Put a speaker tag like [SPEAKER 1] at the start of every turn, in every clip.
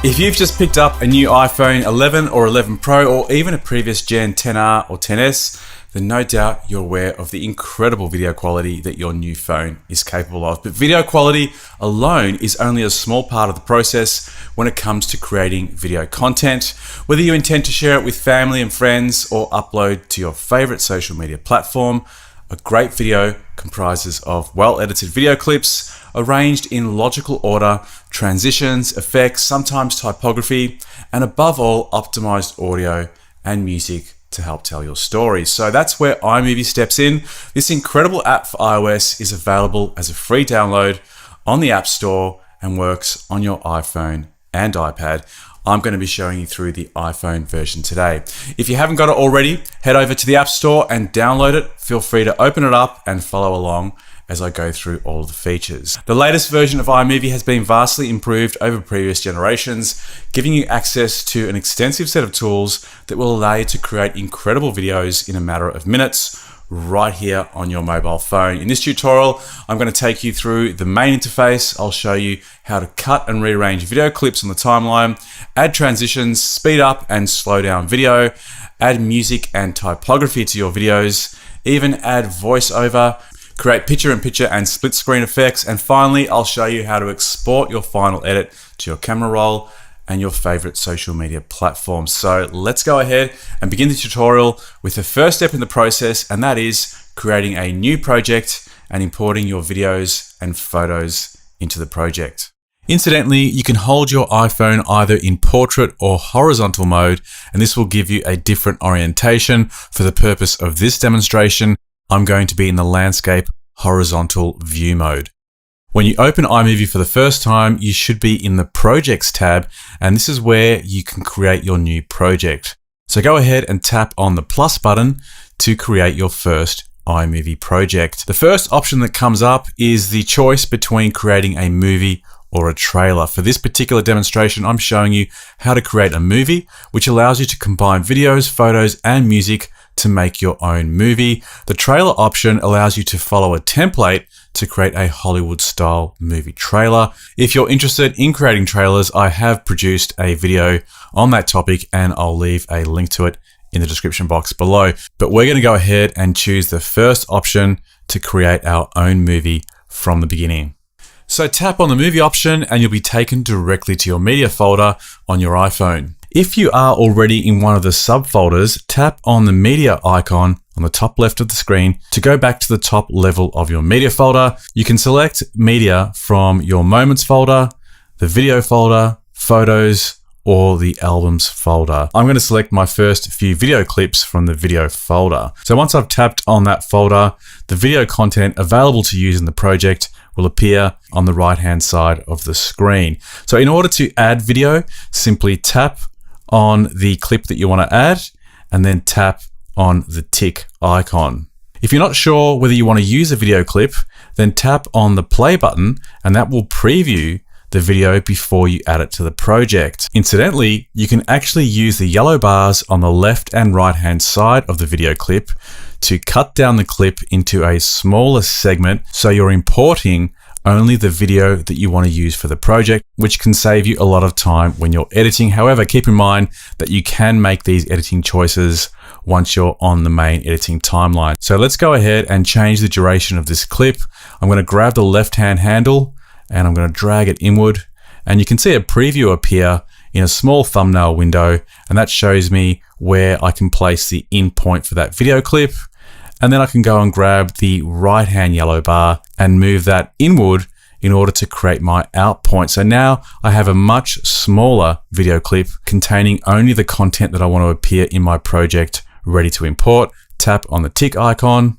[SPEAKER 1] If you've just picked up a new iPhone 11 or 11 Pro or even a previous Gen 10R or 10S, then no doubt you're aware of the incredible video quality that your new phone is capable of. But video quality alone is only a small part of the process when it comes to creating video content. Whether you intend to share it with family and friends or upload to your favorite social media platform, a great video comprises of well-edited video clips arranged in logical order, transitions, effects, sometimes typography, and above all, optimized audio and music to help tell your story. So that's where iMovie steps in. This incredible app for iOS is available as a free download on the App Store and works on your iPhone and iPad. I'm going to be showing you through the iPhone version today. If you haven't got it already, head over to the App Store and download it. Feel free to open it up and follow along as I go through all of the features. The latest version of iMovie has been vastly improved over previous generations, giving you access to an extensive set of tools that will allow you to create incredible videos in a matter of minutes right here on your mobile phone. In this tutorial, I'm going to take you through the main interface. I'll show you how to cut and rearrange video clips on the timeline, add transitions, speed up and slow down video, add music and typography to your videos, even add voiceover, create picture-in-picture and split screen effects, and finally, I'll show you how to export your final edit to your camera roll and your favorite social media platforms. So let's go ahead and begin the tutorial with the first step in the process, and that is creating a new project and importing your videos and photos into the project. Incidentally, you can hold your iPhone either in portrait or horizontal mode, and this will give you a different orientation. For the purpose of this demonstration, I'm going to be in the landscape horizontal view mode. When you open iMovie for the first time, you should be in the Projects tab, and this is where you can create your new project. So go ahead and tap on the plus button to create your first iMovie project. The first option that comes up is the choice between creating a movie or a trailer. For this particular demonstration, I'm showing you how to create a movie, which allows you to combine videos, photos, and music to make your own movie. The trailer option allows you to follow a template to create a Hollywood-style movie trailer. If you're interested in creating trailers, I have produced a video on that topic, and I'll leave a link to it in the description box below. But we're going to go ahead and choose the first option to create our own movie from the beginning. So tap on the movie option and you'll be taken directly to your media folder on your iPhone. If you are already in one of the subfolders, tap on the media icon on the top left of the screen to go back to the top level of your media folder. You can select media from your moments folder, the video folder, photos, or the albums folder. I'm going to select my first few video clips from the video folder. So once I've tapped on that folder, the video content available to use in the project will appear on the right-hand side of the screen. So in order to add video, simply tap on the clip that you want to add and then tap on the tick icon. If you're not sure whether you want to use a video clip, then tap on the play button and that will preview the video before you add it to the project. Incidentally, you can actually use the yellow bars on the left and right hand side of the video clip to cut down the clip into a smaller segment so you're importing only the video that you want to use for the project, which can save you a lot of time when you're editing. However, keep in mind that you can make these editing choices once you're on the main editing timeline. So let's go ahead and change the duration of this clip. I'm going to grab the left-hand handle and I'm going to drag it inward, and you can see a preview appear in a small thumbnail window, and that shows me where I can place the in point for that video clip. And then I can go and grab the right-hand yellow bar and move that inward in order to create my out point. So now I have a much smaller video clip containing only the content that I want to appear in my project ready to import. Tap on the tick icon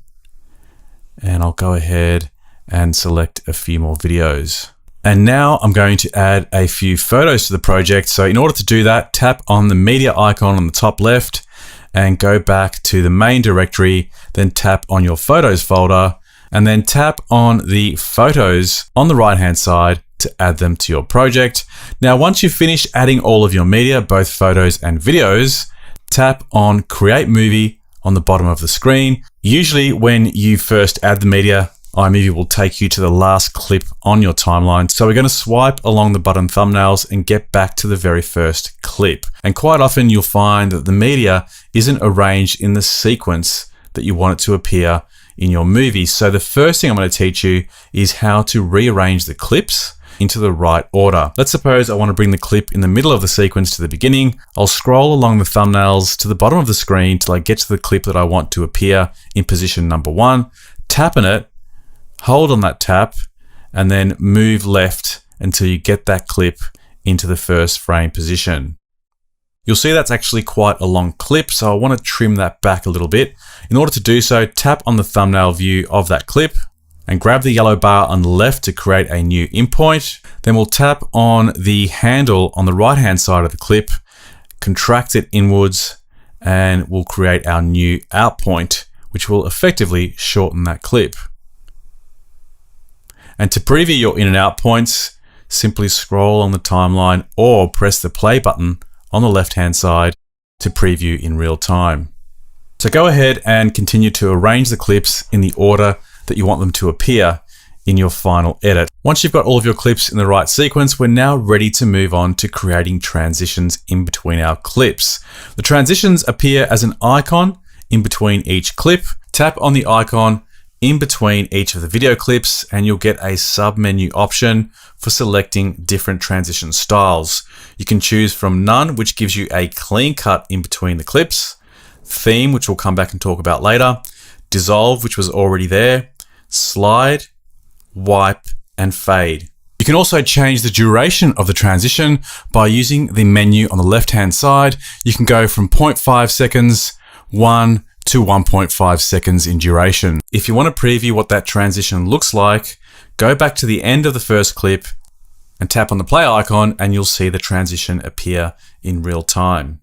[SPEAKER 1] and I'll go ahead and select a few more videos. And now I'm going to add a few photos to the project. So in order to do that, tap on the media icon on the top left and go back to the main directory, then tap on your photos folder and then tap on the photos on the right hand side to add them to your project. Now, once you've finished adding all of your media, both photos and videos, tap on Create Movie on the bottom of the screen. Usually when you first add the media, iMovie will take you to the last clip on your timeline. So we're going to swipe along the button thumbnails and get back to the very first clip. And quite often you'll find that the media isn't arranged in the sequence that you want it to appear in your movie. So the first thing I'm going to teach you is how to rearrange the clips into the right order. Let's suppose I want to bring the clip in the middle of the sequence to the beginning. I'll scroll along the thumbnails to the bottom of the screen till I get to the clip that I want to appear in position number 1, tap on it, hold on that tap, and then move left until you get that clip into the first frame position. You'll see that's actually quite a long clip, so I want to trim that back a little bit. In order to do so, tap on the thumbnail view of that clip and grab the yellow bar on the left to create a new in point. Then we'll tap on the handle on the right-hand side of the clip, contract it inwards, and we'll create our new out point, which will effectively shorten that clip. And to preview your in and out points, simply scroll on the timeline or press the play button on the left-hand side to preview in real time. So go ahead and continue to arrange the clips in the order that you want them to appear in your final edit. Once you've got all of your clips in the right sequence, we're now ready to move on to creating transitions in between our clips. The transitions appear as an icon in between each clip. Tap on the icon in between each of the video clips and you'll get a sub-menu option for selecting different transition styles. You can choose from none, which gives you a clean cut in between the clips, theme, which we'll come back and talk about later, dissolve, which was already there, slide, wipe, and fade. You can also change the duration of the transition by using the menu on the left-hand side. You can go from 0.5 seconds, 1 to 1.5 seconds in duration. If you want to preview what that transition looks like, go back to the end of the first clip and tap on the play icon and you'll see the transition appear in real time.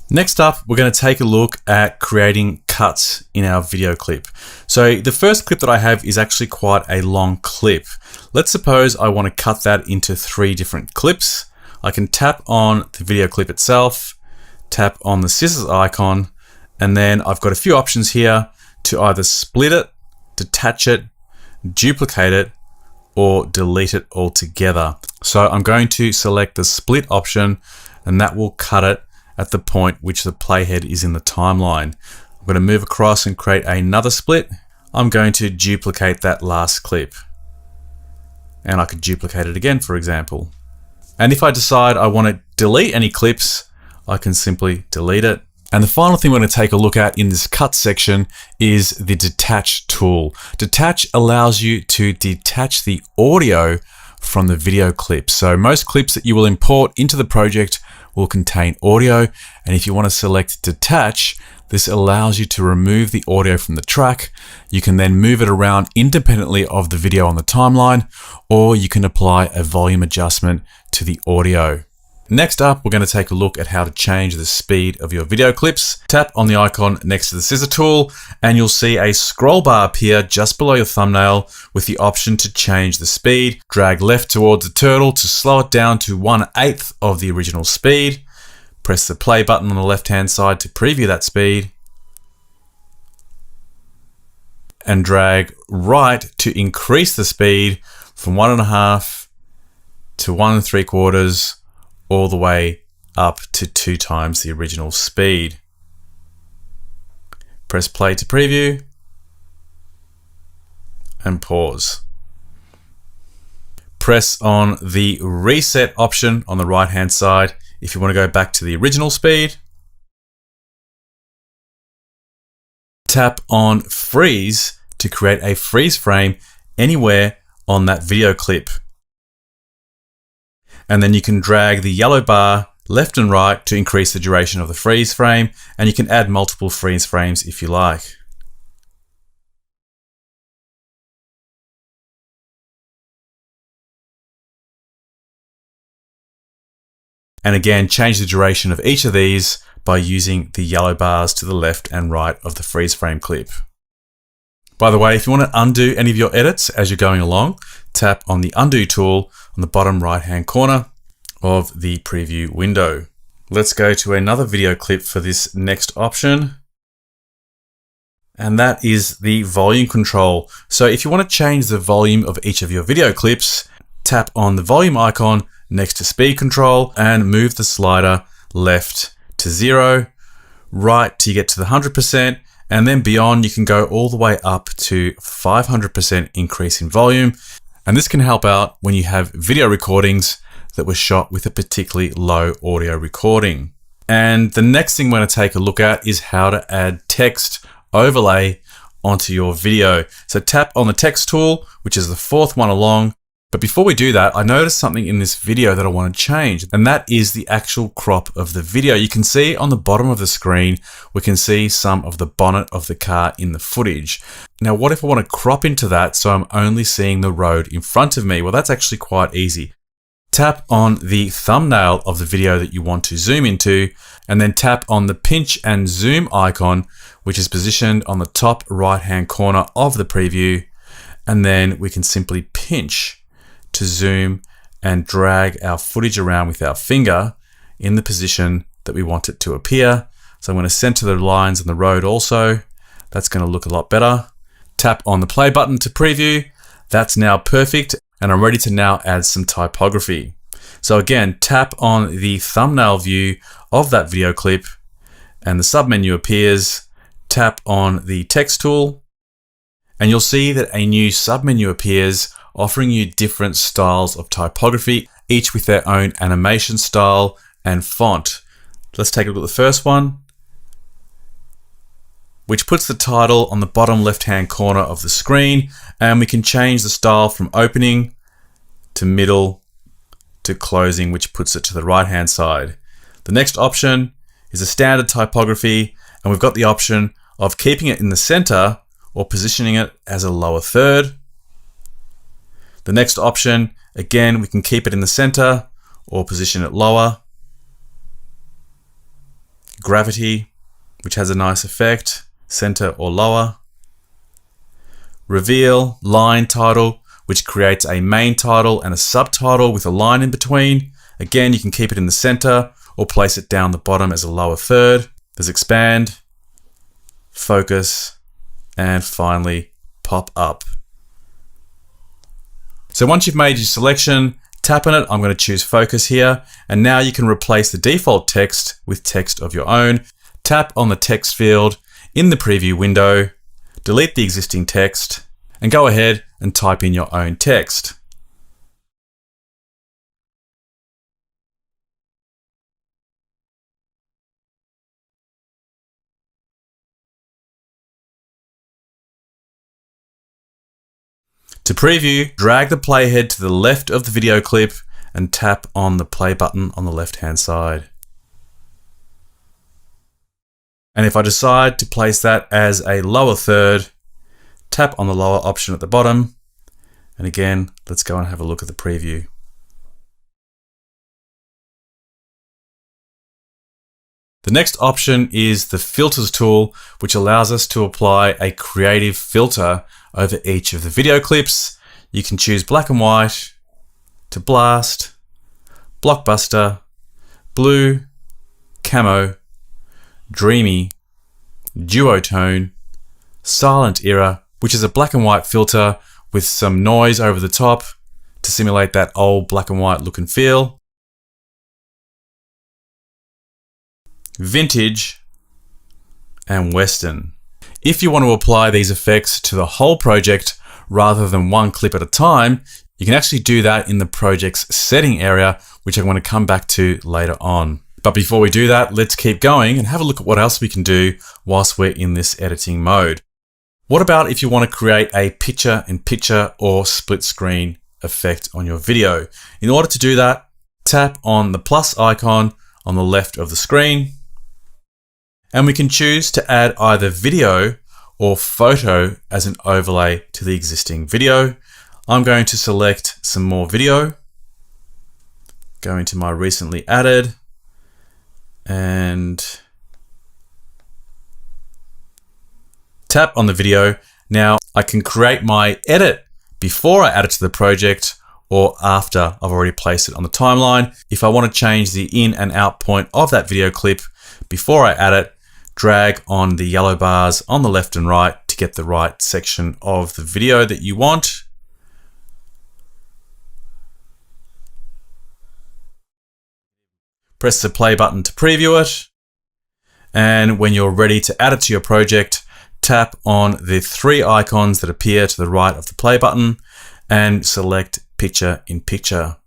[SPEAKER 1] Next up, we're going to take a look at creating cuts in our video clip. So the first clip that I have is actually quite a long clip. Let's suppose I want to cut that into 3 different clips. I can tap on the video clip itself, tap on the scissors icon, and then I've got a few options here to either split it, detach it, duplicate it, or delete it altogether. So I'm going to select the split option and that will cut it at the point which the playhead is in the timeline. I'm going to move across and create another split. I'm going to duplicate that last clip. And I could duplicate it again, for example. And if I decide I want to delete any clips, I can simply delete it. And the final thing we're going to take a look at in this cut section is the detach tool. Detach allows you to detach the audio from the video clip. So most clips that you will import into the project will contain audio. And if you want to select detach, this allows you to remove the audio from the track. You can then move it around independently of the video on the timeline, or you can apply a volume adjustment to the audio. Next up, we're going to take a look at how to change the speed of your video clips. Tap on the icon next to the scissor tool and you'll see a scroll bar appear just below your thumbnail with the option to change the speed. Drag left towards the turtle to slow it down to 1/8 of the original speed. Press the play button on the left-hand side to preview that speed. And drag right to increase the speed from 1.5 to 1 3/4 all the way up to 2 times the original speed. Press play to preview and pause. Press on the reset option on the right hand side if you want to go back to the original speed. Tap on freeze to create a freeze frame anywhere on that video clip. And then you can drag the yellow bar left and right to increase the duration of the freeze frame, and you can add multiple freeze frames if you like. And again, change the duration of each of these by using the yellow bars to the left and right of the freeze frame clip. By the way, if you want to undo any of your edits as you're going along, tap on the undo tool on the bottom right hand corner of the preview window. Let's go to another video clip for this next option. and that is the volume control. So if you want to change the volume of each of your video clips, tap on the volume icon next to speed control and move the slider left to 0, right till you get to the 100%, and then beyond you can go all the way up to 500% increase in volume. And this can help out when you have video recordings that were shot with a particularly low audio recording. And the next thing we're going to take a look at is how to add text overlay onto your video. So tap on the text tool, which is the fourth one along. But before we do that, I noticed something in this video that I want to change, and that is the actual crop of the video. You can see on the bottom of the screen, we can see some of the bonnet of the car in the footage. Now, what if I want to crop into that so I'm only seeing the road in front of me? Well, that's actually quite easy. Tap on the thumbnail of the video that you want to zoom into, and then tap on the pinch and zoom icon, which is positioned on the top right-hand corner of the preview. And then we can simply pinch to zoom and drag our footage around with our finger in the position that we want it to appear. So I'm going to center the lines on the road also. That's going to look a lot better. Tap on the play button to preview. That's now perfect, and I'm ready to now add some typography. So again, tap on the thumbnail view of that video clip and the submenu appears. Tap on the text tool and you'll see that a new submenu appears, offering you different styles of typography, each with their own animation style and font. Let's take a look at the first one, which puts the title on the bottom left-hand corner of the screen, and we can change the style from opening to middle to closing, which puts it to the right-hand side. The next option is a standard typography, and we've got the option of keeping it in the center or positioning it as a lower third. The next option, again, we can keep it in the center or position it lower. Gravity, which has a nice effect, center or lower. Reveal, line title, which creates a main title and a subtitle with a line in between. Again, you can keep it in the center or place it down the bottom as a lower third. There's expand, focus, and finally pop up. So once you've made your selection, tap on it. I'm going to choose focus here. And now you can replace the default text with text of your own. Tap on the text field in the preview window, delete the existing text, and go ahead and type in your own text. To preview, drag the playhead to the left of the video clip and tap on the play button on the left-hand side. And if I decide to place that as a lower third, tap on the lower option at the bottom. And again, let's go and have a look at the preview. The next option is the filters tool, which allows us to apply a creative filter over each of the video clips. You can choose black and white to blast, blockbuster, blue, camo, dreamy, duotone, silent era, which is a black and white filter with some noise over the top to simulate that old black and white look and feel. Vintage, and Western. If you want to apply these effects to the whole project rather than one clip at a time, you can actually do that in the project's setting area, which I'm going to come back to later on. But before we do that, let's keep going and have a look at what else we can do whilst we're in this editing mode. What about if you want to create a picture-in-picture or split screen effect on your video? In order to do that, tap on the plus icon on the left of the screen, and we can choose to add either video or photo as an overlay to the existing video. I'm going to select some more video, go into my recently added, and tap on the video. Now I can create my edit before I add it to the project or after I've already placed it on the timeline. If I want to change the in and out point of that video clip before I add it, drag on the yellow bars on the left and right to get the right section of the video that you want. Press the play button to preview it. And when you're ready to add it to your project, tap on the three icons that appear to the right of the play button and select Picture in Picture.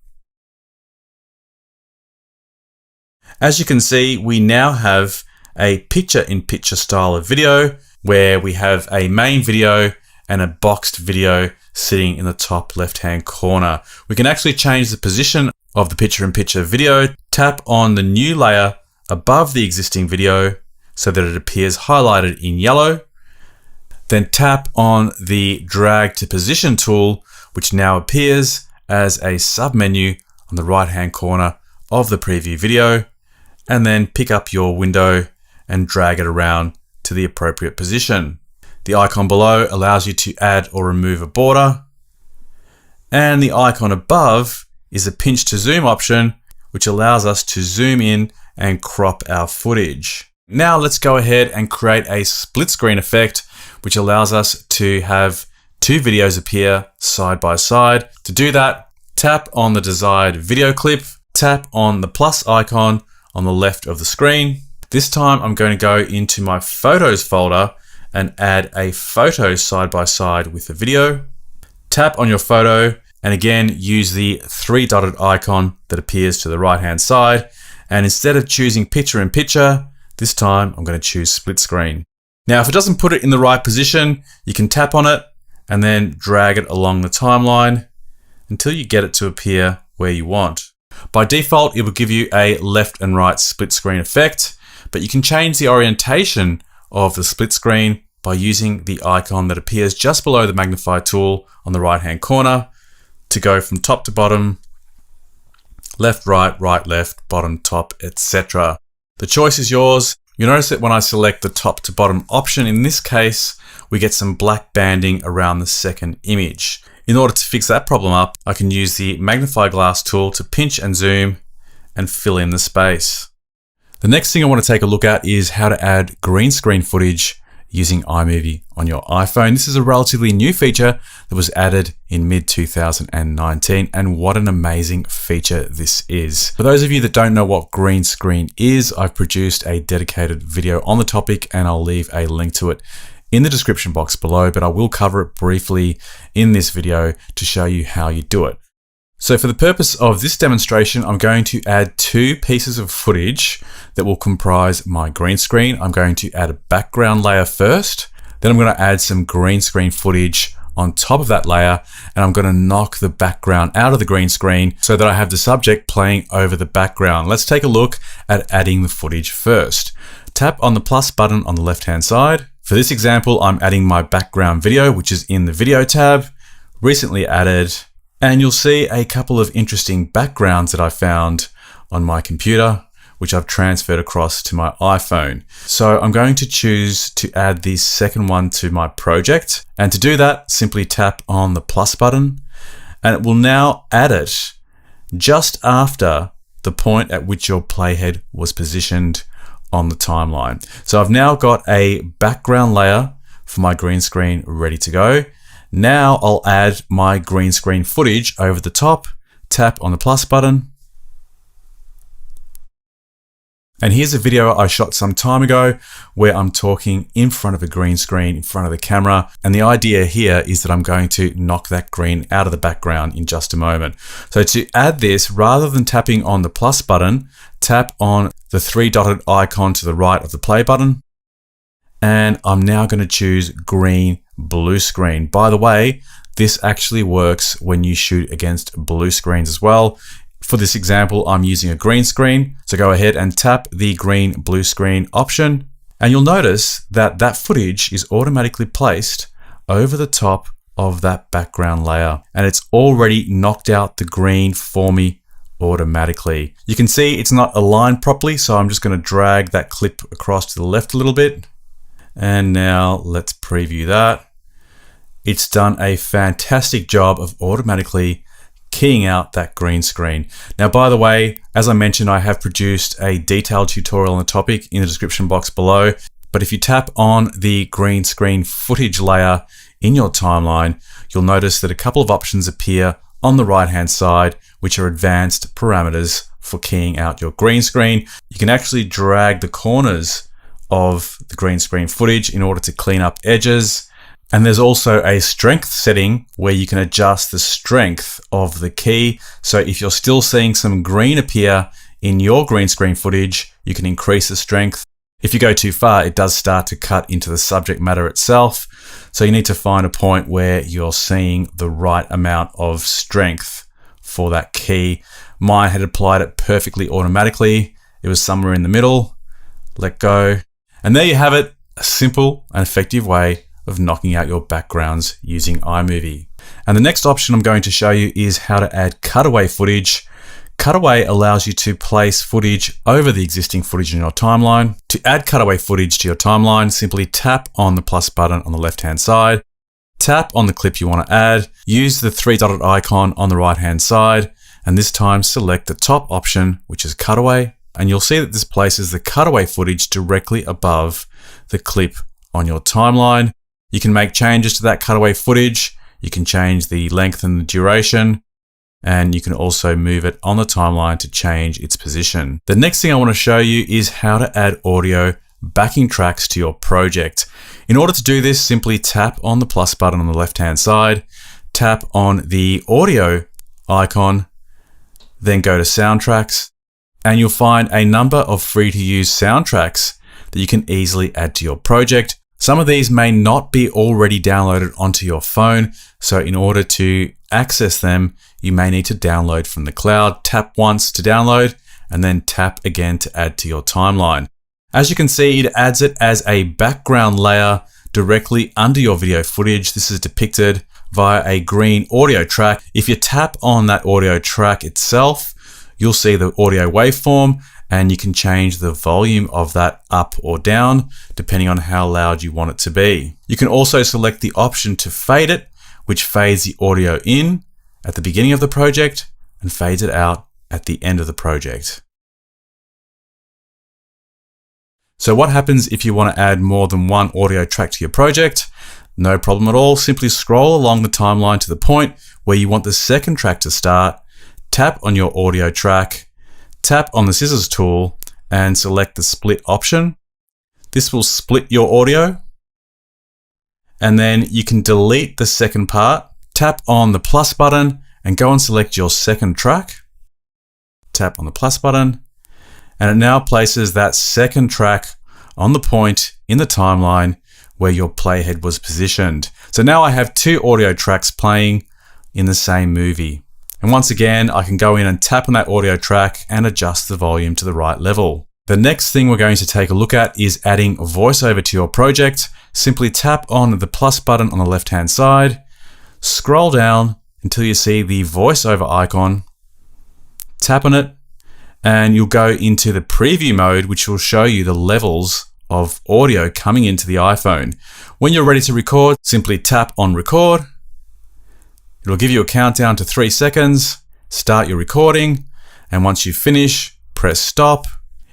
[SPEAKER 1] As you can see, we now have a picture-in-picture style of video where we have a main video and a boxed video sitting in the top left-hand corner. We can actually change the position of the picture-in-picture video. Tap on the new layer above the existing video so that it appears highlighted in yellow. Then tap on the drag to position tool, which now appears as a submenu on the right-hand corner of the preview video, and then pick up your window and drag it around to the appropriate position. The icon below allows you to add or remove a border, and the icon above is a pinch to zoom option, which allows us to zoom in and crop our footage. Now let's go ahead and create a split screen effect, which allows us to have two videos appear side by side. To do that, tap on the desired video clip, tap on the plus icon on the left of the screen. This time I'm going to go into my photos folder and add a photo side by side with the video. Tap on your photo and again use the three dotted icon that appears to the right hand side. And instead of choosing picture in picture, this time I'm going to choose split screen. Now, if it doesn't put it in the right position, you can tap on it and then drag it along the timeline until you get it to appear where you want. By default, it will give you a left and right split screen effect, but you can change the orientation of the split screen by using the icon that appears just below the magnify tool on the right-hand corner to go from top to bottom, left, right, right, left, bottom, top, etc. The choice is yours. You'll notice that when I select the top to bottom option, in this case, we get some black banding around the second image. In order to fix that problem up, I can use the magnify glass tool to pinch and zoom and fill in the space. The next thing I want to take a look at is how to add green screen footage using iMovie on your iPhone. This is a relatively new feature that was added in mid-2019, and what an amazing feature this is. For those of you that don't know what green screen is, I've produced a dedicated video on the topic and I'll leave a link to it in the description box below, but I will cover it briefly in this video to show you how you do it. So for the purpose of this demonstration, I'm going to add two pieces of footage that will comprise my green screen. I'm going to add a background layer first, then I'm going to add some green screen footage on top of that layer, and I'm going to knock the background out of the green screen so that I have the subject playing over the background. Let's take a look at adding the footage first. Tap on the plus button on the left-hand side. For this example, I'm adding my background video, which is in the video tab, recently added, and you'll see a couple of interesting backgrounds that I found on my computer, which I've transferred across to my iPhone. So I'm going to choose to add the second one to my project. And to do that, simply tap on the plus button, and it will now add it just after the point at which your playhead was positioned on the timeline. So I've now got a background layer for my green screen ready to go. Now I'll add my green screen footage over the top, tap on the plus button. And here's a video I shot some time ago where I'm talking in front of a green screen in front of the camera. And the idea here is that I'm going to knock that green out of the background in just a moment. So to add this, rather than tapping on the plus button, tap on the three dotted icon to the right of the play button. And I'm now going to choose green blue screen. By the way, this actually works when you shoot against blue screens as well. For this example, I'm using a green screen. So go ahead and tap the green blue screen option. And you'll notice that that footage is automatically placed over the top of that background layer. And it's already knocked out the green for me automatically. You can see it's not aligned properly. So I'm just going to drag that clip across to the left a little bit. And now let's preview that. It's done a fantastic job of automatically keying out that green screen. Now, by the way, as I mentioned, I have produced a detailed tutorial on the topic in the description box below. but if you tap on the green screen footage layer in your timeline, you'll notice that a couple of options appear on the right-hand side, which are advanced parameters for keying out your green screen. You can actually drag the corners of the green screen footage in order to clean up edges. And there's also a strength setting where you can adjust the strength of the key. So if you're still seeing some green appear in your green screen footage, you can increase the strength. If you go too far, it does start to cut into the subject matter itself. So you need to find a point where you're seeing the right amount of strength for that key. Mine had applied it perfectly automatically. It was somewhere in the middle. Let go. And there you have it, a simple and effective way of knocking out your backgrounds using iMovie. And the next option I'm going to show you is how to add cutaway footage. Cutaway allows you to place footage over the existing footage in your timeline. To add cutaway footage to your timeline, simply tap on the plus button on the left-hand side, tap on the clip you want to add, use the three-dotted icon on the right-hand side, and this time select the top option, which is cutaway, and you'll see that this places the cutaway footage directly above the clip on your timeline. You can make changes to that cutaway footage. You can change the length and the duration, and you can also move it on the timeline to change its position. The next thing I want to show you is how to add audio backing tracks to your project. In order to do this, simply tap on the plus button on the left-hand side, tap on the audio icon, then go to soundtracks, and you'll find a number of free-to-use soundtracks that you can easily add to your project. Some of these may not be already downloaded onto your phone, so in order to access them, you may need to download from the cloud. Tap once to download, and then tap again to add to your timeline. As you can see, it adds it as a background layer directly under your video footage. This is depicted via a green audio track. If you tap on that audio track itself, you'll see the audio waveform, and you can change the volume of that up or down depending on how loud you want it to be. You can also select the option to fade it, which fades the audio in at the beginning of the project and fades it out at the end of the project. So what happens if you want to add more than one audio track to your project? No problem at all. Simply scroll along the timeline to the point where you want the second track to start, tap on your audio track, tap on the scissors tool, and select the split option. This will split your audio, and then you can delete the second part. Tap on the plus button and go and select your second track. Tap on the plus button, and it now places that second track on the point in the timeline where your playhead was positioned. So now I have two audio tracks playing in the same movie. And once again, I can go in and tap on that audio track and adjust the volume to the right level. The next thing we're going to take a look at is adding voiceover to your project. Simply tap on the plus button on the left-hand side, scroll down until you see the voiceover icon, tap on it, and you'll go into the preview mode, which will show you the levels of audio coming into the iPhone. When you're ready to record, simply tap on record. It'll give you a countdown to 3 seconds, start your recording, and once you finish, press stop.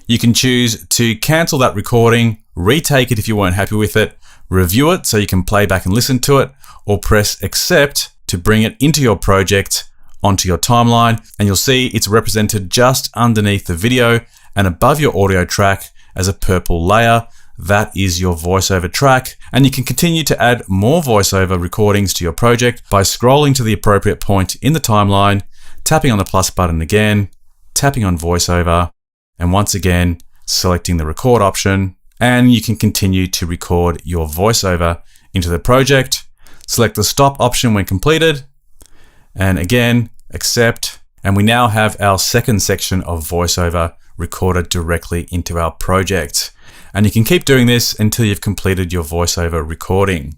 [SPEAKER 1] You can choose to cancel that recording, retake it if you weren't happy with it, review it so you can play back and listen to it, or press accept to bring it into your project onto your timeline, and you'll see it's represented just underneath the video and above your audio track as a purple layer. That is your voiceover track, and you can continue to add more voiceover recordings to your project by scrolling to the appropriate point in the timeline, tapping on the plus button again, tapping on voiceover, and once again selecting the record option, and you can continue to record your voiceover into the project. Select the stop option when completed, and again accept, and we now have our second section of voiceover recorded directly into our project. And you can keep doing this until you've completed your voiceover recording.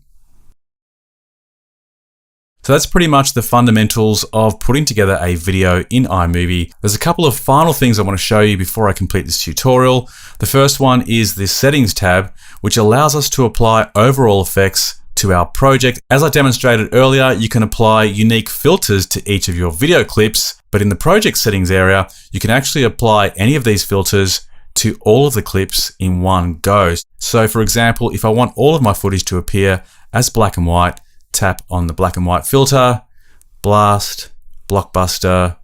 [SPEAKER 1] So that's pretty much the fundamentals of putting together a video in iMovie. There's a couple of final things I want to show you before I complete this tutorial. The first one is the settings tab, which allows us to apply overall effects to our project. As I demonstrated earlier, you can apply unique filters to each of your video clips, but in the project settings area, you can actually apply any of these filters to all of the clips in one go. So for example, if I want all of my footage to appear as black and white, tap on the black and white filter, blast, blockbuster,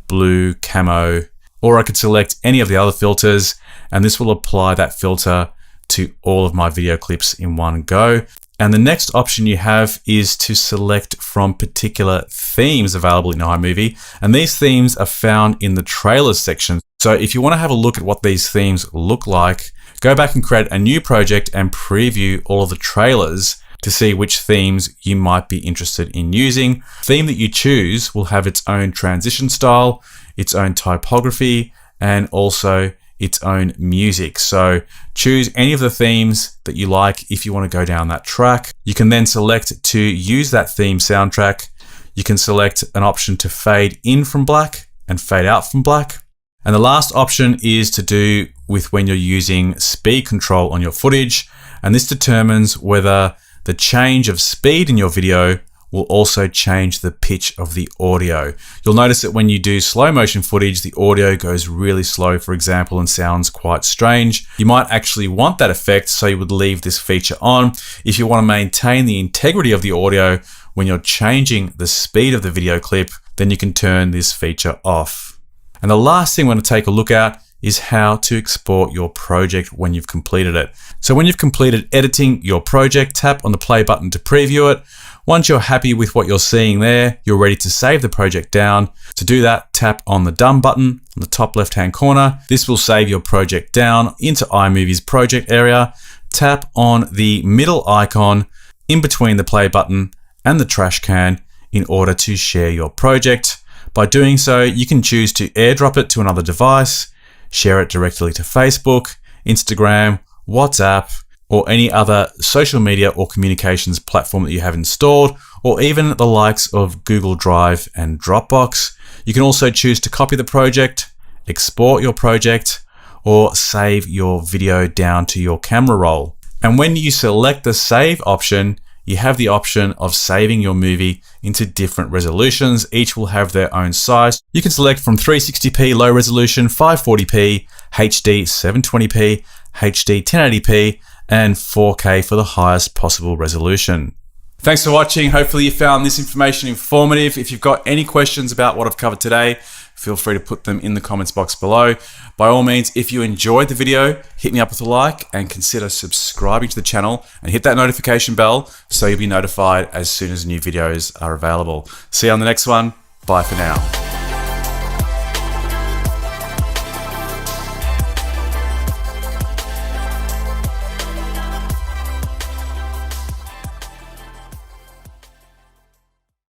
[SPEAKER 1] blue, camo, or I could select any of the other filters, and this will apply that filter to all of my video clips in one go. And the next option you have is to select from particular themes available in iMovie. And these themes are found in the trailers section. So if you want to have a look at what these themes look like, go back and create a new project and preview all of the trailers to see which themes you might be interested in using. The theme that you choose will have its own transition style, its own typography, and also its own music. So choose any of the themes that you like if you want to go down that track. You can then select to use that theme soundtrack. You can select an option to fade in from black and fade out from black. And the last option is to do with when you're using speed control on your footage. And this determines whether the change of speed in your video will also change the pitch of the audio. You'll notice that when you do slow motion footage, the audio goes really slow, for example, and sounds quite strange. You might actually want that effect, so you would leave this feature on. If you want to maintain the integrity of the audio when you're changing the speed of the video clip, then you can turn this feature off. And the last thing we're going to take a look at is how to export your project when you've completed it. So when you've completed editing your project, tap on the play button to preview it. Once you're happy with what you're seeing there, you're ready to save the project down. To do that, tap on the Done button on the top left-hand corner. This will save your project down into iMovie's project area. Tap on the middle icon in between the play button and the trash can in order to share your project. By doing so, you can choose to airdrop it to another device, share it directly to Facebook, Instagram, WhatsApp, or any other social media or communications platform that you have installed, or even the likes of Google Drive and Dropbox. You can also choose to copy the project, export your project, or save your video down to your camera roll. And when you select the save option, you have the option of saving your movie into different resolutions. Each will have their own size. You can select from 360p low resolution, 540p, HD 720p, HD 1080p, and 4K for the highest possible resolution. Thanks for watching. Hopefully you found this information informative. If you've got any questions about what I've covered today, feel free to put them in the comments box below. By all means, if you enjoyed the video, hit me up with a like and consider subscribing to the channel and hit that notification bell so you'll be notified as soon as new videos are available. See you on the next one. Bye for now.